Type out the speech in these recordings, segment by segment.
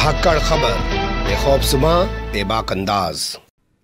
धाकड़ खबर, बेखौफसुमा बेबाक अंदाज।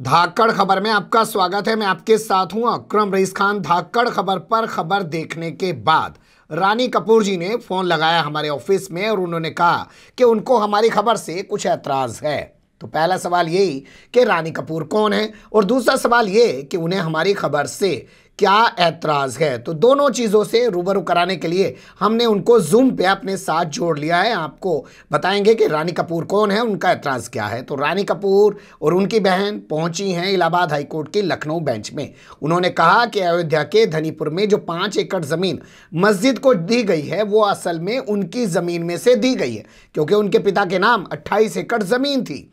धाकड़ खबर में आपका स्वागत है। मैं आपके साथ हूं अकरम रईस खान। धाकड़ खबर पर खबर देखने के बाद रानी कपूर जी ने फोन लगाया हमारे ऑफिस में और उन्होंने कहा कि उनको हमारी खबर से कुछ ऐतराज है। तो पहला सवाल यही कि रानी कपूर कौन है और दूसरा सवाल ये कि उन्हें हमारी खबर से क्या ऐतराज है। तो दोनों चीज़ों से रूबरू कराने के लिए हमने उनको जूम पे अपने साथ जोड़ लिया है। आपको बताएंगे कि रानी कपूर कौन है, उनका ऐतराज क्या है। तो रानी कपूर और उनकी बहन पहुंची हैं इलाहाबाद हाईकोर्ट की लखनऊ बेंच में। उन्होंने कहा कि अयोध्या के धनीपुर में जो 5 एकड़ ज़मीन मस्जिद को दी गई है वो असल में उनकी ज़मीन में से दी गई है, क्योंकि उनके पिता के नाम 28 एकड़ ज़मीन थी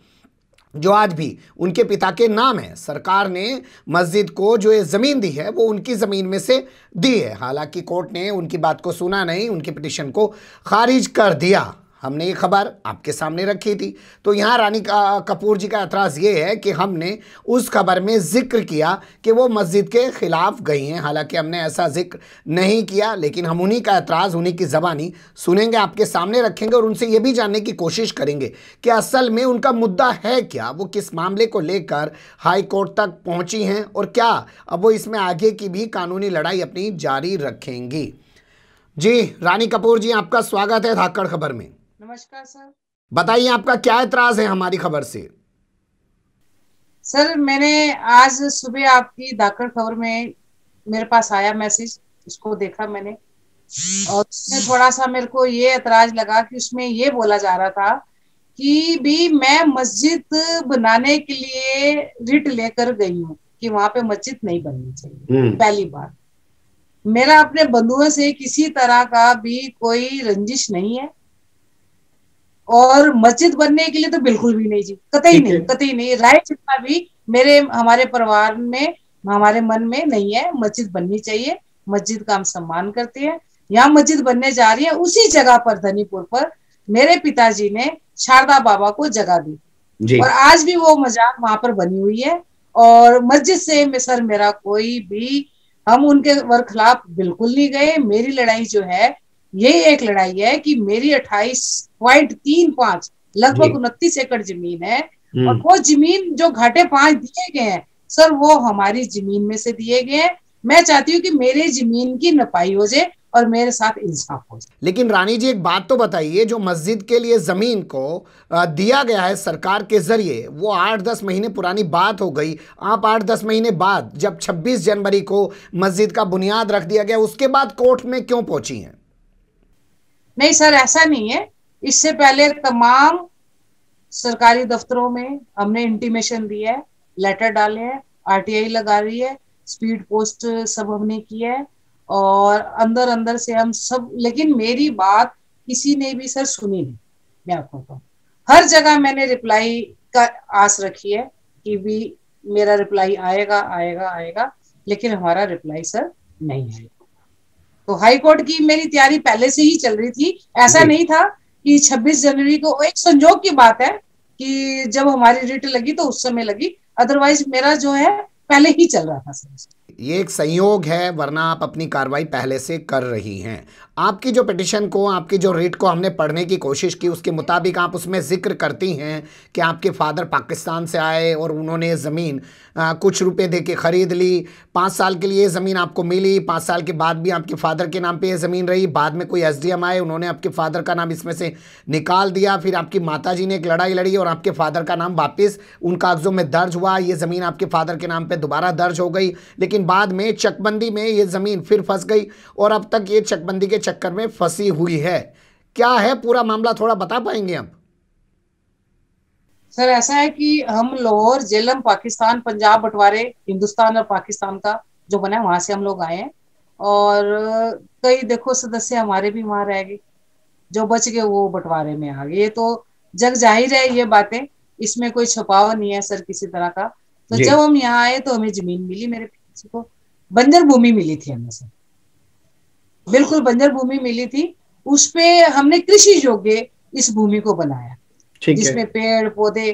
जो आज भी उनके पिता के नाम है। सरकार ने मस्जिद को जो ये ज़मीन दी है वो उनकी ज़मीन में से दी है। हालांकि कोर्ट ने उनकी बात को सुना नहीं, उनकी पिटीशन को खारिज कर दिया। हमने ये खबर आपके सामने रखी थी। तो यहाँ रानी कपूर जी का एतराज़ ये है कि हमने उस खबर में जिक्र किया कि वो मस्जिद के ख़िलाफ़ गई हैं। हालांकि हमने ऐसा जिक्र नहीं किया, लेकिन हम उन्हीं का एतराज़, उन्हीं की ज़बानी सुनेंगे, आपके सामने रखेंगे और उनसे ये भी जानने की कोशिश करेंगे कि असल में उनका मुद्दा है क्या, वो किस मामले को लेकर हाई कोर्ट तक पहुँची हैं और क्या अब वो इसमें आगे की भी कानूनी लड़ाई अपनी जारी रखेंगी। जी रानी कपूर जी, आपका स्वागत है धाकड़ खबर में। नमस्कार सर। बताइए आपका क्या एतराज है हमारी खबर से। सर, मैंने आज सुबह आपकी धाकड़ खबर में मेरे पास आया मैसेज, उसको देखा मैंने और उसमें थोड़ा सा मेरे को ये एतराज लगा कि उसमें ये बोला जा रहा था कि भी मैं मस्जिद बनाने के लिए रिट लेकर गई हूँ कि वहां पे मस्जिद नहीं बननी चाहिए। पहली बात, मेरा अपने बंधुओं से किसी तरह का भी कोई रंजिश नहीं है और मस्जिद बनने के लिए तो बिल्कुल भी नहीं जी, कतई नहीं, कतई नहीं। राय जितना भी हमारे परिवार में, हमारे मन में नहीं है। मस्जिद बननी चाहिए, मस्जिद का हम सम्मान करते हैं। यहाँ मस्जिद बनने जा रही है, उसी जगह पर धनीपुर पर मेरे पिताजी ने शारदा बाबा को जगह दी और आज भी वो मजार वहां पर बनी हुई है। और मस्जिद से सर मेरा कोई भी, हम उनके खिलाफ बिल्कुल नहीं गए। मेरी लड़ाई जो है ये एक लड़ाई है कि मेरी 28.35 लगभग 29 एकड़ जमीन है और वो जमीन जो घाटे 5 दिए गए हैं सर, वो हमारी जमीन में से दिए गए हैं। मैं चाहती हूँ कि मेरे जमीन की नपाई हो जाए और मेरे साथ इंसाफ हो जाए। लेकिन रानी जी एक बात तो बताइए, जो मस्जिद के लिए जमीन को दिया गया है सरकार के जरिए, वो 8-10 महीने पुरानी बात हो गई। आप 8-10 महीने बाद जब 26 जनवरी को मस्जिद का बुनियाद रख दिया गया, उसके बाद कोर्ट में क्यों पहुंची हैं? नहीं सर, ऐसा नहीं है। इससे पहले तमाम सरकारी दफ्तरों में हमने इंटीमेशन दिया है, लेटर डाले हैं, आरटीआई लगा रही है, स्पीड पोस्ट सब हमने किया है और अंदर अंदर से हम सब, लेकिन मेरी बात किसी ने भी सर सुनी नहीं। मैं आपको कहूँ, हर जगह मैंने रिप्लाई का आस रखी है कि भी मेरा रिप्लाई आएगा आएगा आएगा, लेकिन हमारा रिप्लाई सर नहीं आएगा। तो हाई कोर्ट की मेरी तैयारी पहले से ही चल रही थी। ऐसा नहीं था कि 26 जनवरी को, एक संजोग की बात है कि जब हमारी रिट लगी तो उस समय लगी, अदरवाइज मेरा जो है पहले ही चल रहा था सर। ये एक संयोग है, वरना आप अपनी कार्रवाई पहले से कर रही हैं। आपकी जो पिटीशन को, आपकी जो रिट को हमने पढ़ने की कोशिश की, उसके मुताबिक आप उसमें जिक्र करती हैं कि आपके फादर पाकिस्तान से आए और उन्होंने ज़मीन कुछ रुपए दे के ख़रीद ली। 5 साल के लिए ज़मीन आपको मिली, 5 साल के बाद भी आपके फादर के नाम पे ये ज़मीन रही। बाद में कोई एसडीएम आए, उन्होंने आपके फादर का नाम इसमें से निकाल दिया। फिर आपकी माताजी ने एक लड़ाई लड़ी और आपके फादर का नाम वापस उन कागज़ों में दर्ज हुआ। ये ज़मीन आपके फादर के नाम पर दोबारा दर्ज हो गई, लेकिन बाद में चकबंदी में ये ज़मीन फिर फंस गई और अब तक ये चकबंदी के चक्कर में फंसी हुई है। क्या है पूरा मामला, थोड़ा बता पाएंगे आप? सर ऐसा है कि हम लाहौर, झेलम, पाकिस्तान, पंजाब बंटवारे, हिंदुस्तान और पाकिस्तान का जो बना है वहां से हम लोग आए हैं और कई देखो सदस्य हमारे भी वहां रह गए, जो बच गए वो बंटवारे में आ गए। ये तो जग जाहिर है, ये बातें, इसमें कोई छुपाव नहीं है सर किसी तरह का। तो जब हम यहाँ आए तो हमें जमीन मिली, मेरे पिता को बंजर भूमि मिली थी हमें सर, बिल्कुल बंजर भूमि मिली थी। उस पे हमने कृषि योग्य इस भूमि को बनाया, जिसमें पेड़ पौधे,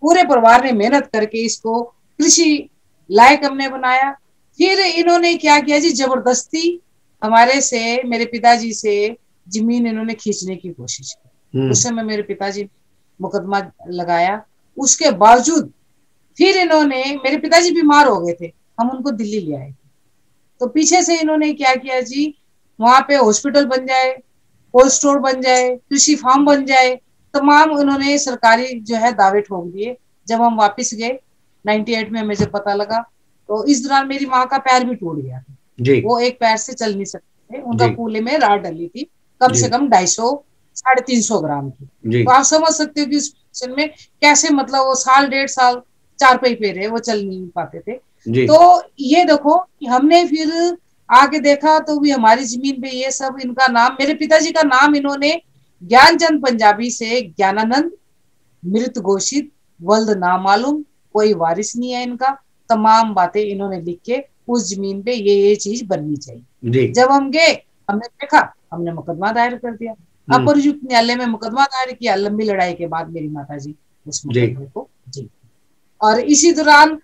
पूरे परिवार ने मेहनत करके इसको कृषि लायक हमने बनाया। फिर इन्होंने क्या किया जी, जबरदस्ती हमारे से, मेरे पिताजी से जमीन इन्होंने खींचने की कोशिश की। उस समय मेरे पिताजी मुकदमा लगाया। उसके बावजूद फिर इन्होंने, मेरे पिताजी बीमार हो गए थे, हम उनको दिल्ली ले आए, तो पीछे से इन्होंने क्या किया जी, वहां पे हॉस्पिटल बन जाए, कोल्ड स्टोर बन जाए, कृषि फार्म बन जाए, तमाम उन्होंने सरकारी जो है दावे ठोक दिए। जब हम वापस गए 98 में, मुझे पता लगा, तो इस दौरान मेरी माँ का पैर भी टूट गया था जी वो एक पैर से चल नहीं सकते थे, उनका जी कूल्हे में राड डली थी, कम जी से कम 250-350 ग्राम की। जी तो आप समझ सकते हो कि उस पोजीशन में कैसे, मतलब वो साल 1.5 साल चारपाई पे रहे, वो चल नहीं पाते थे। जी तो ये देखो कि हमने फिर आगे देखा तो भी हमारी जमीन पे ये सब, इनका नाम, मेरे पिताजी का नाम इन्होंने ज्ञानचंद पंजाबी से ज्ञानानंद, मृत घोषित, वल्द नामालूम, कोई वारिस नहीं है इनका, तमाम बातें इन्होंने लिख के उस जमीन पे ये चीज बननी चाहिए। जी जब हम गए, हमने देखा, हमने मुकदमा दायर कर दिया, अपर युक्त न्यायालय में मुकदमा दायर किया। लंबी लड़ाई के बाद मेरी माताजी उस जी मुकदमे को जीत, और इसी दौरान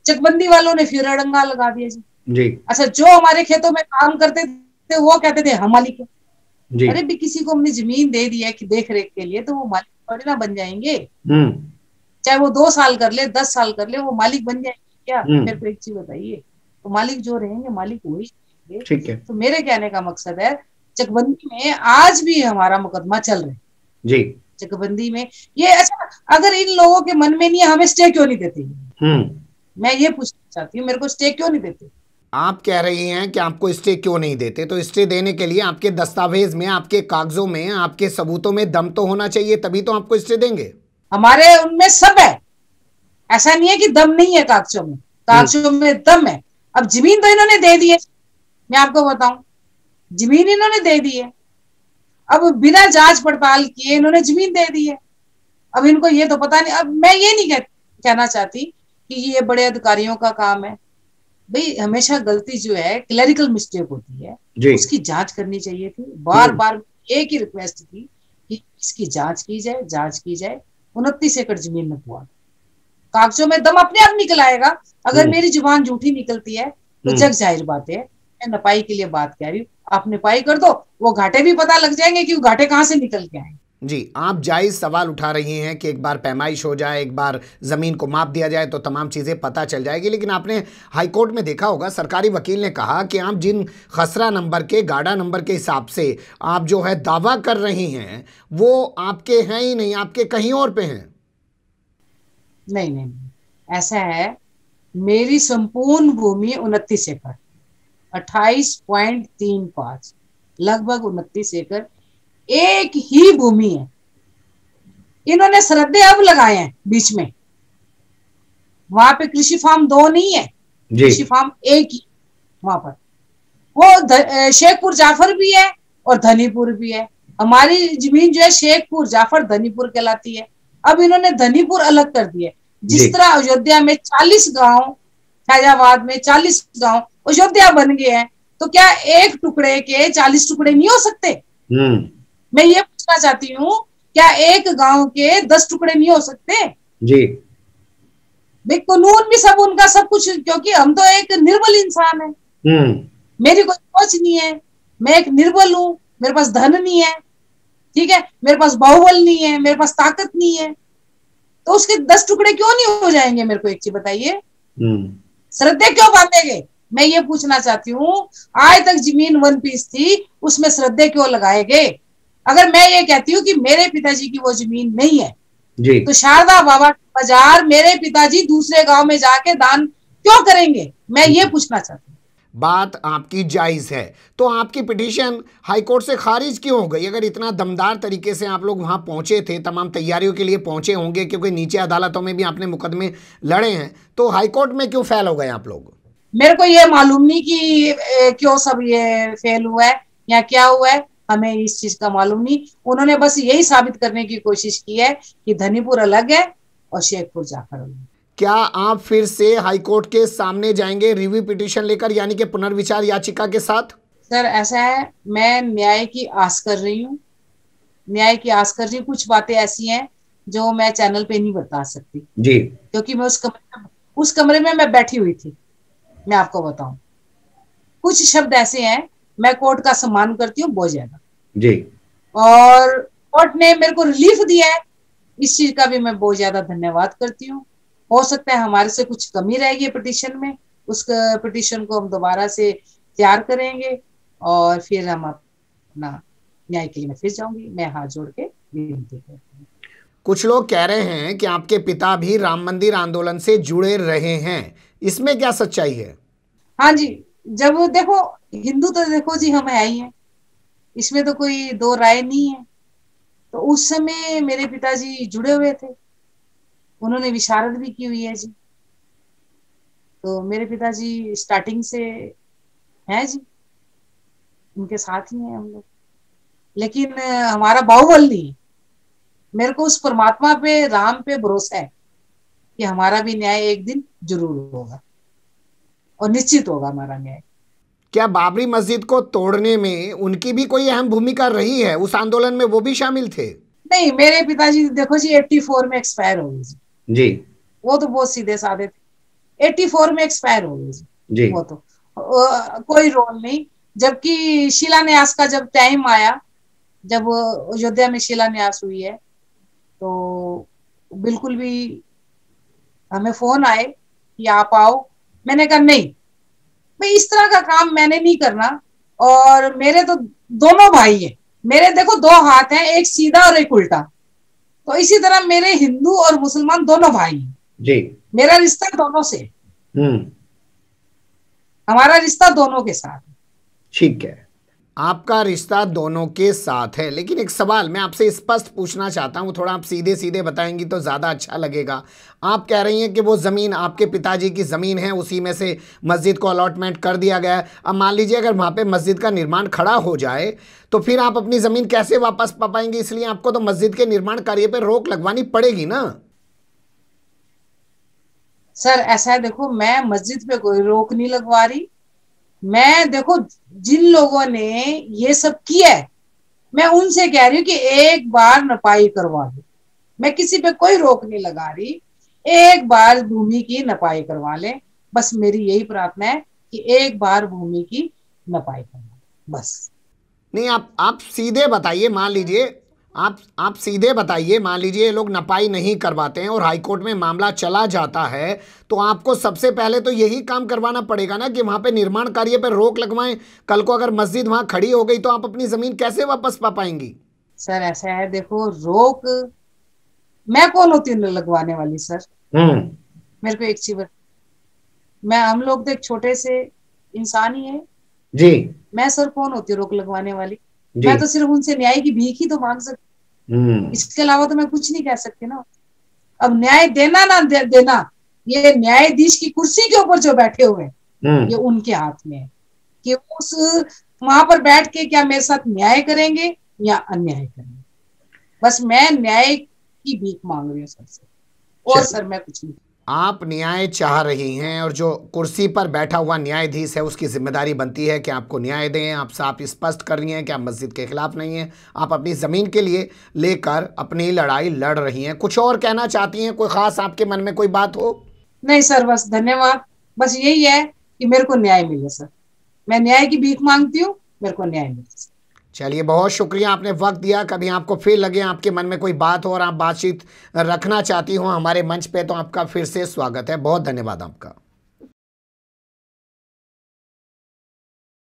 चकबंदी वालों ने फिर अड़ंगा लगा दिया जी। जी अच्छा, जो हमारे खेतों में काम करते थे वो कहते थे हम मालिक है। जी अरे भी किसी को हमने जमीन दे दी है कि देख रेख के लिए, तो वो मालिक थोड़ी ना बन जाएंगे। हम्म चाहे वो 2 साल कर ले, 10 साल कर ले, वो मालिक बन जाएंगे क्या? मेरे हम्म को एक चीज बताइए, तो मालिक जो रहेंगे मालिक वही रहेंगे। ठीक है तो मेरे कहने का मकसद है, चकबंदी में आज भी हमारा मुकदमा चल रहा है। जी चकबंदी में ये, अच्छा, अगर इन लोगों के मन में नहीं है, हमें स्टे क्यों नहीं देते? हम्म मैं ये पूछना चाहती हूँ, मेरे को स्टे क्यों नहीं देते? आप कह रही हैं कि आपको स्टे क्यों नहीं देते, तो स्टे देने के लिए आपके दस्तावेज में, आपके कागजों में, आपके सबूतों में दम तो होना चाहिए, तभी तो आपको स्टे देंगे। हमारे उनमें सब है, ऐसा नहीं है कि दम नहीं है कागजों में, कागजों में दम है। अब जमीन तो इन्होंने दे दी है, मैं आपको बताऊं, जमीन इन्होंने दे दी है। अब बिना जांच पड़ताल किए इन्होंने जमीन दे दी है। अब इनको ये तो पता नहीं। अब मैं ये नहीं कहना चाहती कि ये बड़े अधिकारियों का काम है। भाई हमेशा गलती जो है, क्लरिकल मिस्टेक होती है, जी उसकी जांच करनी चाहिए थी। बार बार एक ही रिक्वेस्ट थी कि इसकी जांच की जाए, जांच की जाए। 29 एकड़ जमीन में हुआ, कागजों में दम अपने आप निकल आएगा। अगर मेरी जुबान झूठी निकलती है तो जग जाहिर बात है, मैं नपाई के लिए बात कह रही हूँ, आप नपाई कर दो, वो घाटे भी पता लग जाएंगे कि वो घाटे कहाँ से निकल के आए। जी, आप जायज़ सवाल उठा रही हैं कि एक बार पैमाइश हो जाए, एक बार ज़मीन को माप दिया जाए तो तमाम चीज़ें पता चल जाएगी, लेकिन आपने हाईकोर्ट में देखा होगा, सरकारी वकील ने कहा कि आप जिन खसरा नंबर के, गाड़ा नंबर के हिसाब से आप जो है दावा कर रही हैं, वो आपके हैं ही नहीं, आपके कहीं और पे हैं। नहीं नहीं, ऐसा है, मेरी संपूर्ण भूमि 29 एकड़, 28.35, लगभग 29 एकड़ एक ही भूमि है। इन्होंने सरहदे अब लगाए हैं बीच में, वहां पे कृषि फार्म 2 नहीं है, कृषि फार्म एक ही वहां पर। वो शेखपुर जाफर भी है और धनीपुर भी है। हमारी जमीन जो है शेखपुर जाफर धनीपुर कहलाती है। अब इन्होंने धनीपुर अलग कर दिया। जिस तरह अयोध्या में 40 गांव, फैजाबाद में 40 गांव अयोध्या बन गए हैं, तो क्या एक टुकड़े के 40 टुकड़े नहीं हो सकते? मैं ये पूछना चाहती हूँ, क्या एक गांव के 10 टुकड़े नहीं हो सकते? जी भाई कानून भी सब उनका सब कुछ, क्योंकि हम तो एक निर्बल इंसान है, मेरी कोई सोच नहीं है, मैं एक निर्बल हूँ, मेरे पास धन नहीं है, ठीक है, मेरे पास बाहुबल नहीं है, मेरे पास ताकत नहीं है, तो उसके 10 टुकड़े क्यों नहीं हो जाएंगे? मेरे को एक चीज बताइए, श्रद्धे क्यों बांधेंगे? मैं ये पूछना चाहती हूँ, आज तक जमीन 1 पीस थी, उसमें श्रद्धे क्यों लगाए गए? अगर मैं ये कहती हूँ कि मेरे पिताजी की वो जमीन नहीं है जी, तो शारदा बाबा बाजार मेरे पिताजी दूसरे गांव में जाके दान क्यों करेंगे? मैं ये पूछना चाहती हूँ। बात आपकी जायज़ है, तो आपकी पिटीशन हाईकोर्ट से खारिज क्यों हो गई? अगर इतना दमदार तरीके से आप लोग वहां पहुंचे थे, तमाम तैयारियों के लिए पहुंचे होंगे, क्योंकि नीचे अदालतों में भी आपने मुकदमे लड़े हैं, तो हाईकोर्ट में क्यों फेल हो गए आप लोग? मेरे को ये मालूम नहीं कि क्यों सब ये फेल हुआ है या क्या हुआ है, हमें इस चीज का मालूम नहीं। उन्होंने बस यही साबित करने की कोशिश की है कि धनीपुर अलग है और शेखपुर जाफर अलग है। क्या आप फिर से हाईकोर्ट के सामने जाएंगे रिव्यू पिटीशन लेकर, यानी कि पुनर्विचार याचिका के साथ? सर ऐसा है, मैं न्याय की आस कर रही हूँ, न्याय की आस कर रही हूँ। कुछ बातें ऐसी हैं जो मैं चैनल पे नहीं बता सकती जी, क्योंकि मैं उस कमरे में मैं बैठी हुई थी। मैं आपको बताऊं, कुछ शब्द ऐसे हैं, मैं कोर्ट का सम्मान करती हूँ बहुत ज्यादा जी, और कोर्ट ने मेरे को रिलीफ दिया है, इस चीज का भी मैं बहुत ज्यादा धन्यवाद करती हूँ। हो सकता है हमारे से कुछ कमी रहेगी पिटिशन में, उस पिटिशन को हम दोबारा से तैयार करेंगे और फिर हम अपना न्याय के लिए मैं फिर जाऊंगी। मैं हाथ जोड़ के विनती करती हूँ। कुछ लोग कह रहे हैं कि आपके पिता भी राम मंदिर आंदोलन से जुड़े रहे हैं, इसमें क्या सच्चाई है? हाँ जी, जब देखो हिंदू तो देखो जी हम है ही हैं, इसमें तो कोई दो राय नहीं है। तो उस समय मेरे पिताजी जुड़े हुए थे, उन्होंने विशारद भी की हुई है जी। तो मेरे पिताजी स्टार्टिंग से हैं जी, उनके साथ ही हैं हम लोग। लेकिन हमारा बाहुबल नहीं है। मेरे को उस परमात्मा पे, राम पे भरोसा है कि हमारा भी न्याय एक दिन जरूर होगा और निश्चित होगा हमारा न्याय। क्या बाबरी मस्जिद को तोड़ने में उनकी भी कोई अहम भूमिका रही है? उस आंदोलन में वो भी शामिल थे? नहीं, मेरे पिताजी देखो जी 84 में एक्सपायर हो गए जी। जी। वो तो बहुत सीधे साधे थे, 84 में एक्सपायर हो गए जी। जी। वो तो कोई रोल नहीं। जबकि शिलान्यास का जब टाइम आया, जब अयोध्या में शिलान्यास हुई है, तो बिल्कुल भी हमें फोन आए कि आप आओ। मैंने कहा नहीं, भाई इस तरह का काम मैंने नहीं करना। और मेरे तो दोनों भाई हैं, मेरे देखो दो हाथ हैं, एक सीधा और एक उल्टा। तो इसी तरह मेरे हिंदू और मुसलमान दोनों भाई हैं जी। मेरा रिश्ता दोनों से, हम्म। हमारा रिश्ता दोनों के साथ है। ठीक है, आपका रिश्ता दोनों के साथ है, लेकिन एक सवाल मैं आपसे स्पष्ट पूछना चाहता हूं, थोड़ा आप सीधे सीधे बताएंगी तो ज़्यादा अच्छा लगेगा। आप कह रही हैं कि वो ज़मीन आपके पिताजी की ज़मीन है, उसी में से मस्जिद को अलॉटमेंट कर दिया गया है। अब मान लीजिए अगर वहाँ पे मस्जिद का निर्माण खड़ा हो जाए तो फिर आप अपनी ज़मीन कैसे वापस पा पाएंगे? इसलिए आपको तो मस्जिद के निर्माण कार्य पर रोक लगवानी पड़ेगी ना। सर ऐसा है, देखो मैं मस्जिद पे कोई रोक नहीं लगवा रही। मैं देखो जिन लोगों ने ये सब किया है, मैं उनसे कह रही हूँ कि एक बार नपाई करवा दो। मैं किसी पे कोई रोक नहीं लगा रही, एक बार भूमि की नपाई करवा ले। बस मेरी यही प्रार्थना है कि एक बार भूमि की नपाई करवा, बस। नहीं, आप सीधे बताइए। मान लीजिए आप सीधे बताइए, मान लीजिए ये लोग नपाई नहीं करवाते हैं और हाईकोर्ट में मामला चला जाता है, तो आपको सबसे पहले तो यही काम करवाना पड़ेगा ना कि वहां पे निर्माण कार्य पर रोक लगवाएं। कल को अगर मस्जिद वहां खड़ी हो गई तो आप अपनी जमीन कैसे वापस पा पाएंगी? सर ऐसा है, देखो रोक मैं कौन होती हूँ लगवाने वाली सर? मेरे को एक चीज हम लोग तो एक छोटे से इंसान ही है जी। मैं सर कौन होती हूँ रोक लगवाने वाली? मैं तो सिर्फ उनसे न्याय की भीख ही तो मांग सकती, इसके अलावा तो मैं कुछ नहीं कह सकती ना। अब न्याय देना ना देना, ये न्यायाधीश की कुर्सी के ऊपर जो बैठे हुए हैं, ये उनके हाथ में है कि उस वहां पर बैठ के क्या मेरे साथ न्याय करेंगे या अन्याय करेंगे। बस मैं न्याय की भीख मांग रही हूँ सर से, और सर मैं कुछ नहीं। आप न्याय चाह रही हैं और जो कुर्सी पर बैठा हुआ न्यायाधीश है उसकी जिम्मेदारी बनती है कि आपको न्याय दें। आप साफ स्पष्ट कर रही हैं कि आप मस्जिद के खिलाफ नहीं हैं, आप अपनी ज़मीन के लिए लेकर अपनी लड़ाई लड़ रही हैं। कुछ और कहना चाहती हैं? कोई ख़ास आपके मन में कोई बात हो? नहीं सर, बस धन्यवाद। बस यही है कि मेरे को न्याय मिले सर, मैं न्याय की भीख मांगती हूँ, मेरे को न्याय मिले। चलिए, बहुत शुक्रिया, आपने वक्त दिया। कभी आपको फिर लगे आपके मन में कोई बात हो और आप बातचीत रखना चाहती हो हमारे मंच पे, तो आपका फिर से स्वागत है। बहुत धन्यवाद आपका।